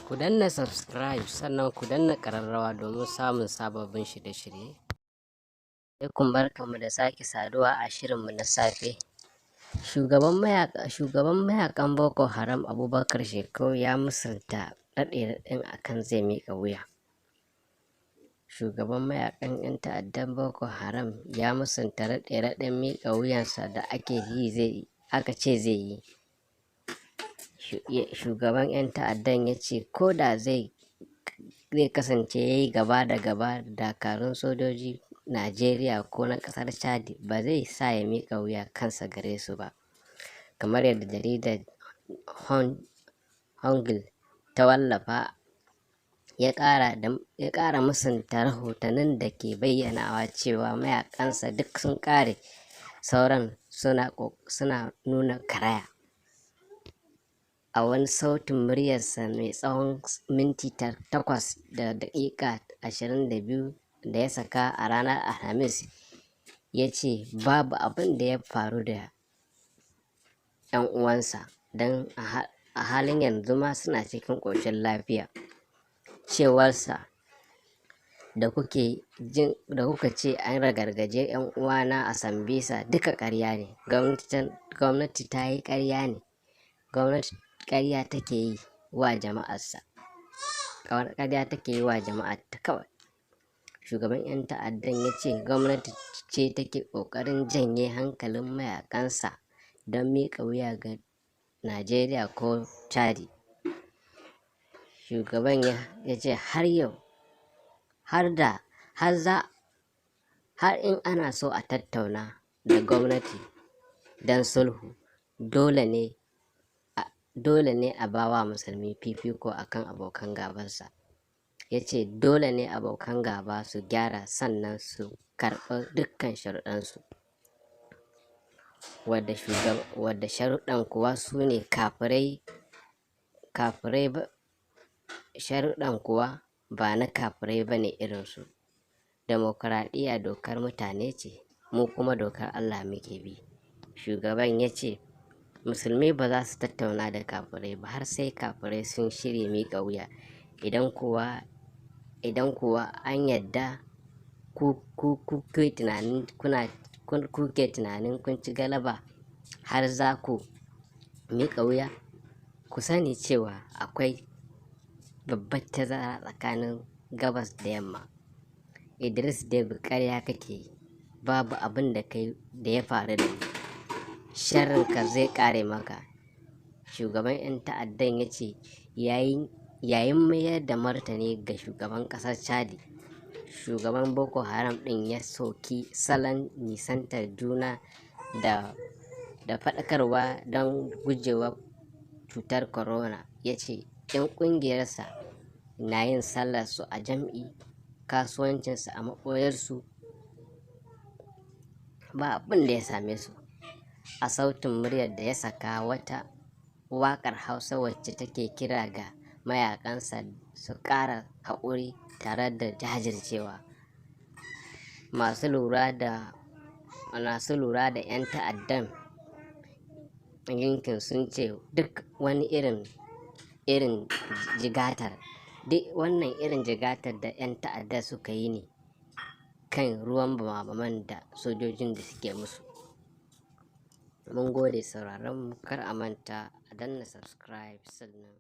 Ku danna subscribe sannan ku danna ƙararrawa domin samun sababbin shirye-shirye. Alaikum, barkanmu da sake saduwa a shirinmu na safe. Shugaban mayakan Boko Haram Abubakar Shekau ya musanta raɗe-raɗin akan zai miƙa wuya. Shugaban mayakan 'yan ta'addan Boko Haram ya musanta raɗe-raɗin miƙa wuyansa da aka ce zai yi. Shugaban 'yan ta'addan ya ce ko da zai kasance ya yi gaba da gaba da dakarun sojoji Najeriya ko na ƙasar Chadi, ba zai sa ya miƙa wuya kansa gare su ba, kamar yadda jaridar Hongil ta wallafa. Ya ƙara musanta rahotannin da ke bayyanawa cewa mayakansa duk sun ƙare, sauran suna nuna karaya. A wani sautin muryarsa mai tsawon minti 8 da daƙiƙa 22 da ya saka a ranar Alhamis, ya ce babu abin da ya faru da 'yan uwansa, don a halin yanzu ma suna cikin ƙoshin lafiya. Cewarsa, da kuka ce an ragargaje 'yan uwana a Sambisa, duka ƙarya ne. Gwamnati ta yi ƙarya ne. Gwamnati ƙarya take yi wa jama'arsa. Ƙarya take yi wa jama'arta kawai. Shugaban 'yan ta'addan ya ce gwamnati ce take ƙoƙarin janye hankalin mayakansa don miƙa wuya ga Najeriya ko Chadi. Shugaban ya ce har in ana so a tattauna da gwamnati don sulhu, dole ne a bawa musulmi fifiko akan abokan gabansa. Ya ce dole ne abokan gaba su gyara sannan su karɓi dukkan sharuɗansu, wadda sharuɗan kuwa su ne sharuɗan kuwa ba na kafirai ba ne irinsu. Demokuraɗiyya dokar mutane ce, mu kuma dokar Allah muke bi. Shugaban ya ce musulmi ba za su tattauna da kafirai ba har sai kafirai sun shirya miƙa wuya. Idan kuwa an yadda kuke tunanin kun ci galaba har za ku miƙa wuya, ku sani cewa akwai babbar tazara tsakanin gabas da yamma. Idris Deby, ƙarya kake yi, babu abin da ya faru da ni, sharrinka zai ƙare maka. Shugaban 'yan ta'addan ya ce yayin mayar da martani ga shugaban ƙasar Chadi, shugaban Boko Haram ɗin ya soki salon nisantar juna da faɗakarwa don gujewa cutar corona. Ya ce 'yan ƙungiyarsa na yin sallarsu a jam'i, kasuwancinsu a maɓoyarsu, ba abin da ya same su. A sautin muryar da ya saka, wata waƙar Hausa wacce take kira ga mayakansa su ƙara haƙuri tare da jajircewa. Masu lura da 'yan ta'addan yankin sun ce duk wani irin jigatar da 'yan ta'adda suka yi ne kan ruwan bama-baman da sojojin da suke musu. Mun gode sauraron mu, kar a manta a danna subscribe sannan